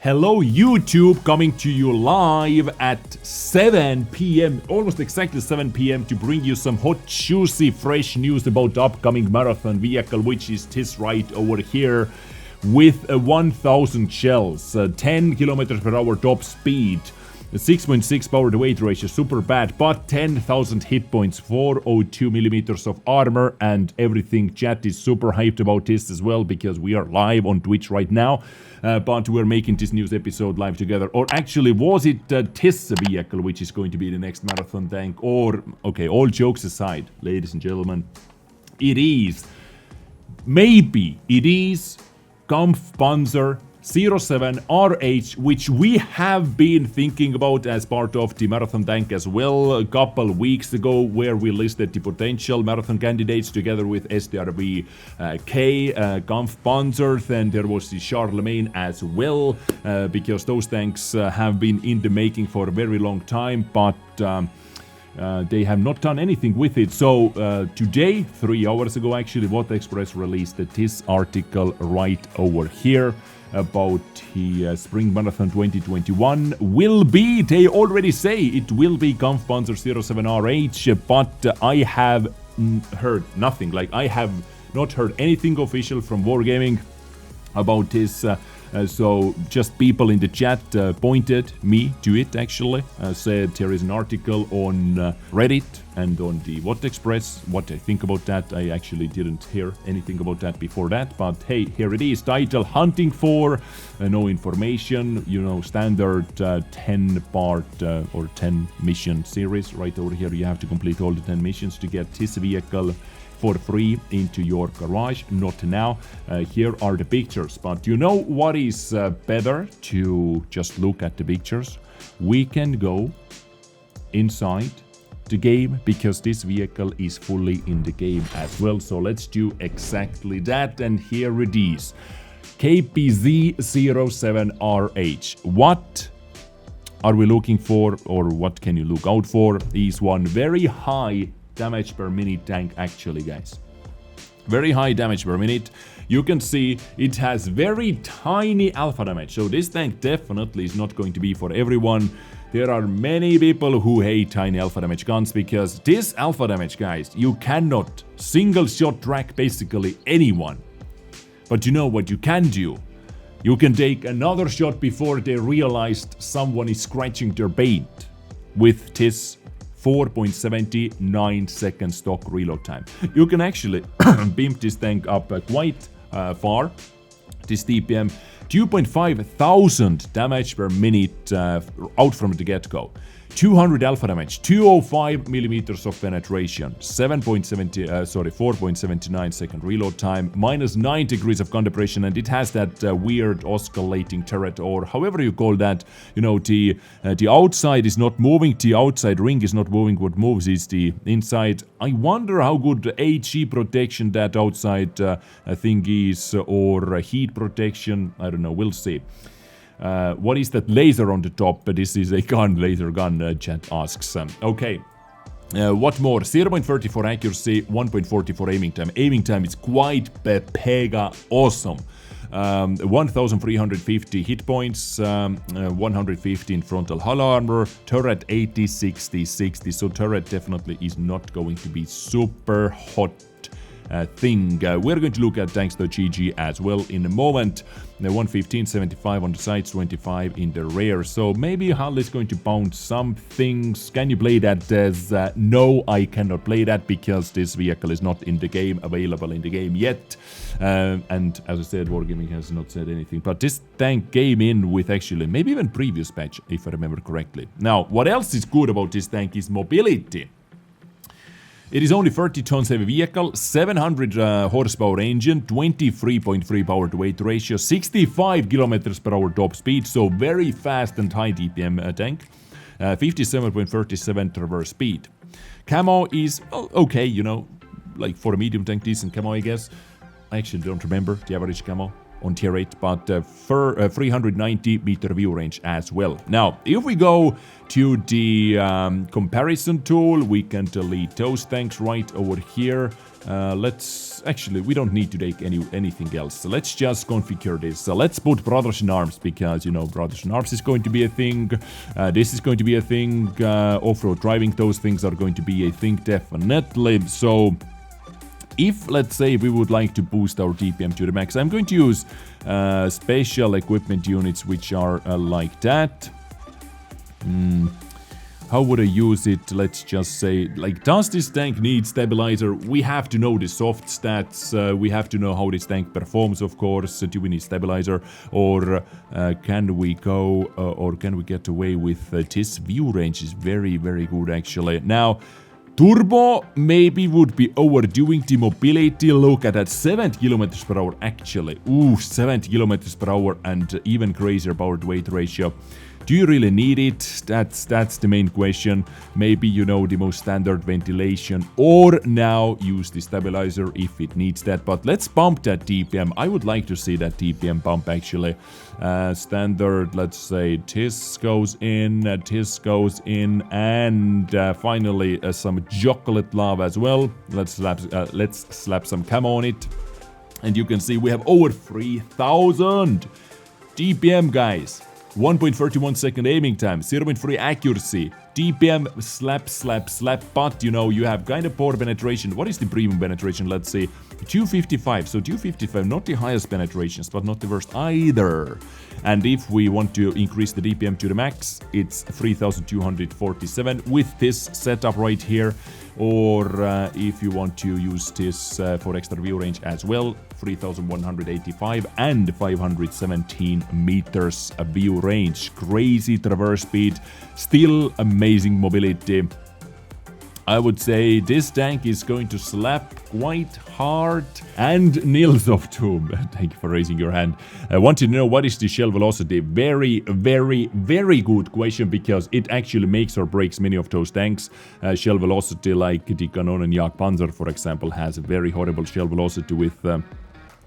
Hello YouTube, coming to you live at 7 p.m, almost exactly 7 p.m, to bring you some hot, juicy, fresh news about the upcoming marathon vehicle, which is this right over here, with 1000 shells, 10 kilometers per hour top speed, 6.6 power to weight ratio, super bad, but 10,000 hit points, 402 millimeters of armor, and everything. Chat is super hyped about this as well, because we are live on Twitch right now. But we're making this news episode live together. Or actually, was it this vehicle which is going to be the next marathon tank? Or, okay, all jokes aside, ladies and gentlemen, it is, maybe it is Kampfpanzer 07 RH, which we have been thinking about as part of the marathon tank as well a couple weeks ago, where we listed the potential marathon candidates together with STRV K, Kampfpanzer, and there was the Charlemagne as well, because those tanks have been in the making for a very long time, but they have not done anything with it. So today, 3 hours ago actually, WoT Express released this article right over here about the Spring Marathon 2021 will be, they already say it will be Kampfpanzer 07 RH, but I have heard nothing. Like, I have not heard anything official from Wargaming about this. So just people in the chat pointed me to it, actually. Said there is an article on Reddit and on the WoT Express. What I think about that, I actually didn't hear anything about that before that. But hey, here it is. Title: Hunting for no information. You know, standard 10-part or 10 mission series. Right over here, you have to complete all the 10 missions to get this vehicle for free into your garage. Not now. Here are the pictures, but you know what is better to just look at the pictures? We can go inside the game, because this vehicle is fully in the game as well. So let's do exactly that, and here it is. KPZ07RH. What are we looking for, or what can you look out for? Is one very high damage per minute tank, actually, guys. Very high damage per minute. You can see it has very tiny alpha damage, so this tank definitely is not going to be for everyone. There are many people who hate tiny alpha damage guns, because this alpha damage, guys, you cannot single shot track basically anyone. But you know what you can do? You can take another shot before they realized someone is scratching their paint with this 4.79 second stock reload time. You can actually beam this tank up quite far. This TPM, 2.5 thousand damage per minute out from the get-go. 200 alpha damage, 205 millimeters of penetration, 4.79 second reload time, minus 9 degrees of gun depression, and it has that weird oscillating turret, or however you call that. You know, the outside is not moving, the outside ring is not moving. What moves is the inside. I wonder how good HE protection that outside thing is, or heat protection. I don't know. We'll see. What is that laser on the top? This is a laser gun, chat asks. Okay. What more? 0.34 accuracy, 1.44 aiming time. Aiming time is quite pega awesome. 1350 hit points, 115 frontal hull armor, turret 80, 60, 60. So turret definitely is not going to be super hot thing. We're going to look at tanks.gg as well in a moment. 115, 75 on the sides, 25 in the rear. So maybe Hull is going to bounce some things. Can you play that? No, I cannot play that, because this vehicle is not in the game, available in the game yet. And as I said, Wargaming has not said anything. But this tank came in with actually maybe even previous patch, if I remember correctly. Now, what else is good about this tank is mobility. It is only 30 tons heavy vehicle, 700 horsepower engine, 23.3 power to weight ratio, 65 kilometers per hour top speed, so very fast and high DPM tank, 57.37 traverse speed. Camo is, well, okay, you know, like for a medium tank, decent camo, I guess. I actually don't remember the average camo on tier 8, but 390 meter view range as well. Now, if we go to the comparison tool, we can delete those tanks right over here. Actually, we don't need to take anything else. So let's just configure this. So let's put Brothers in Arms, because, you know, Brothers in Arms is going to be a thing. This is going to be a thing. Off-road driving, those things are going to be a thing, definitely. So if, let's say, we would like to boost our DPM to the max, I'm going to use special equipment units, which are like that. How would I use it? Let's just say, like, does this tank need stabilizer? We have to know the soft stats. We have to know how this tank performs, of course. Do we need stabilizer? Or can we go, or can we get away with this view range is very, very good, actually. Now, turbo maybe would be overdoing the mobility. Look at that, 70 kilometers per hour, actually. Ooh, 70 kilometers per hour and even crazier power to weight ratio. Do you really need it? That's the main question. Maybe, you know, the most standard ventilation, or now use the stabilizer if it needs that. But let's bump that DPM. I would like to see that DPM bump, actually. Standard, let's say this goes in, and finally some chocolate lava as well. Let's slap some camo on it. And you can see we have over 3000 DPM, guys. 1.31 second aiming time, 0.3 accuracy, DPM slap, but you know, you have kind of poor penetration. What is the premium penetration? Let's say 255. So 255, not the highest penetrations, but not the worst either. And if we want to increase the DPM to the max, it's 3247 with this setup right here. Or if you want to use this for extra view range as well, 3185 and 517 meters view range. Crazy traverse speed, still amazing mobility. I would say this tank is going to slap quite hard. And Nils of Tomb, thank you for raising your hand. I want to know what is the shell velocity. Very, very, very good question, because it actually makes or breaks many of those tanks. Shell velocity, like the Kampfpanzer Kampfpanzer, for example, has a very horrible shell velocity with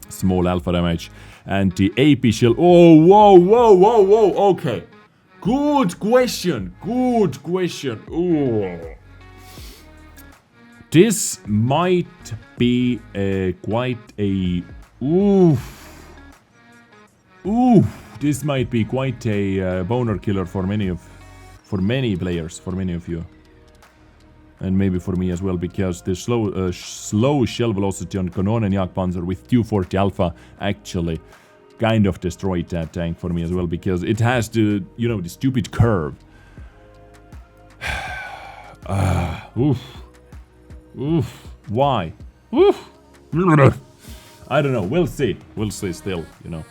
small alpha damage. And the AP shell... Oh, whoa, okay. Good question. Oh. This might be quite a... This might be quite a boner killer for many players, for many of you. And maybe for me as well, because the slow shell velocity on Kampfpanzer with 240 alpha actually kind of destroyed that tank for me as well, because it has the, you know, the stupid curve. Why? I don't know. We'll see still, you know.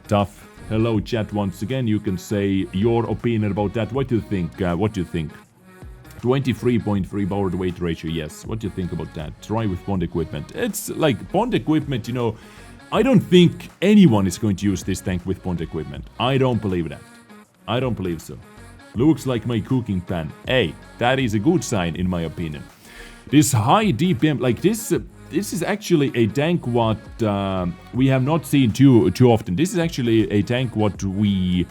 Tough. Hello, chat, once again. You can say your opinion about that. What do you think? 23.3 power to weight ratio, yes. What do you think about that? Try with Bond equipment. It's like Bond equipment, you know. I don't think anyone is going to use this tank with Bond equipment. I don't believe that. I don't believe so. Looks like my cooking pan. Hey, that is a good sign in my opinion. This high DPM, like this is actually a tank what we have not seen too often. This is actually a tank what we...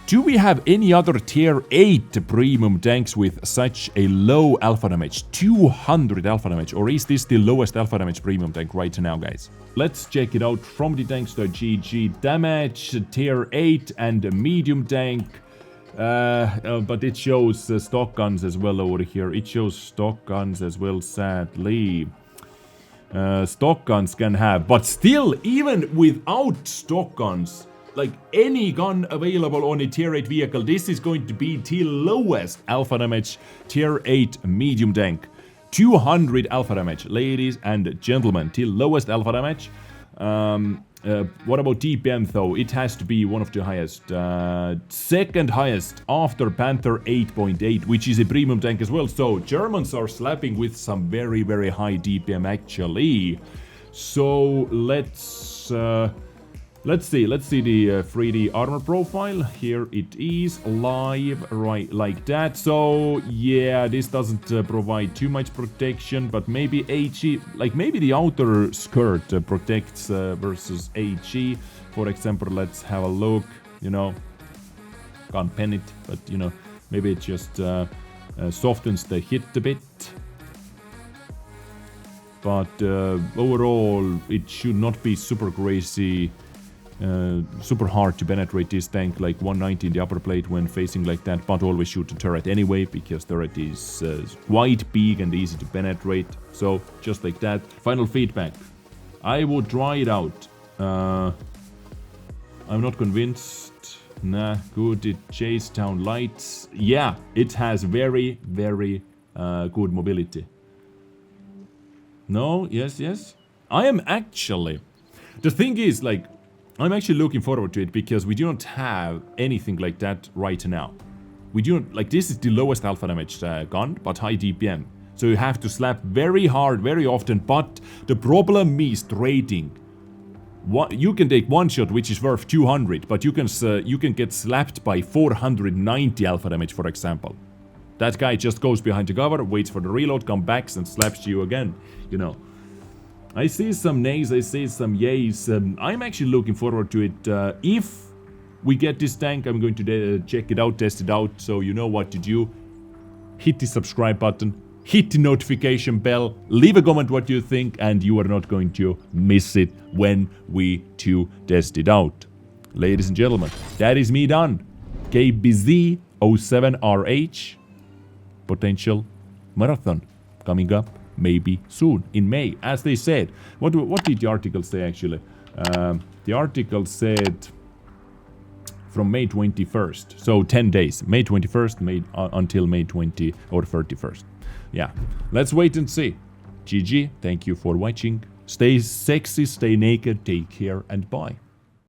do we have any other tier 8 premium tanks with such a low alpha damage? 200 alpha damage, or is this the lowest alpha damage premium tank right now, guys? Let's check it out from the tanks.gg. Damage, tier 8 and a medium tank. But it shows stock guns as well over here. It shows stock guns as well, sadly. Stock guns can have, but still, even without stock guns, like any gun available on a tier 8 vehicle, this is going to be the lowest alpha damage tier 8 medium tank. 200 alpha damage, ladies and gentlemen, the lowest alpha damage. What about DPM though? It has to be one of the highest. Second highest after Panther 8.8, which is a premium tank as well. So Germans are slapping with some very, very high DPM actually. So let's Let's see the 3D armor profile. Here it is, live, right, like that. So, yeah, this doesn't provide too much protection, but maybe HE, like maybe the outer skirt protects versus HE. For example, let's have a look, you know, can't pen it, but, you know, maybe it just softens the hit a bit. But overall, it should not be super crazy. Super hard to penetrate this tank, like 190 in the upper plate when facing like that, but always shoot the turret anyway, because turret is quite big and easy to penetrate. So, just like that. Final feedback. I would try it out. I'm not convinced. Nah, good. It chased down lights. Yeah, it has very, very good mobility. No, yes. I am actually... The thing is, like, I'm actually looking forward to it because we do not have anything like that right now. We do not, like, this is the lowest alpha damage gun, but high DPM. So you have to slap very hard, very often, but the problem is trading. You can take one shot which is worth 200, but you can get slapped by 490 alpha damage, for example. That guy just goes behind the cover, waits for the reload, comes back and slaps you again, you know. I see some nays, I see some yays. I'm actually looking forward to it. If we get this tank, I'm going to check it out, test it out, so you know what to do. Hit the subscribe button, hit the notification bell, leave a comment what you think, and you are not going to miss it when we test it out. Ladies and gentlemen, that is me done. KBZ07RH. Potential marathon coming up. Maybe soon, in May, as they said. What did the article say, actually? The article said from May 21st, so 10 days. May 21st, until May 20 or 31st. Yeah, let's wait and see. GG, thank you for watching. Stay sexy, stay naked, take care, and bye.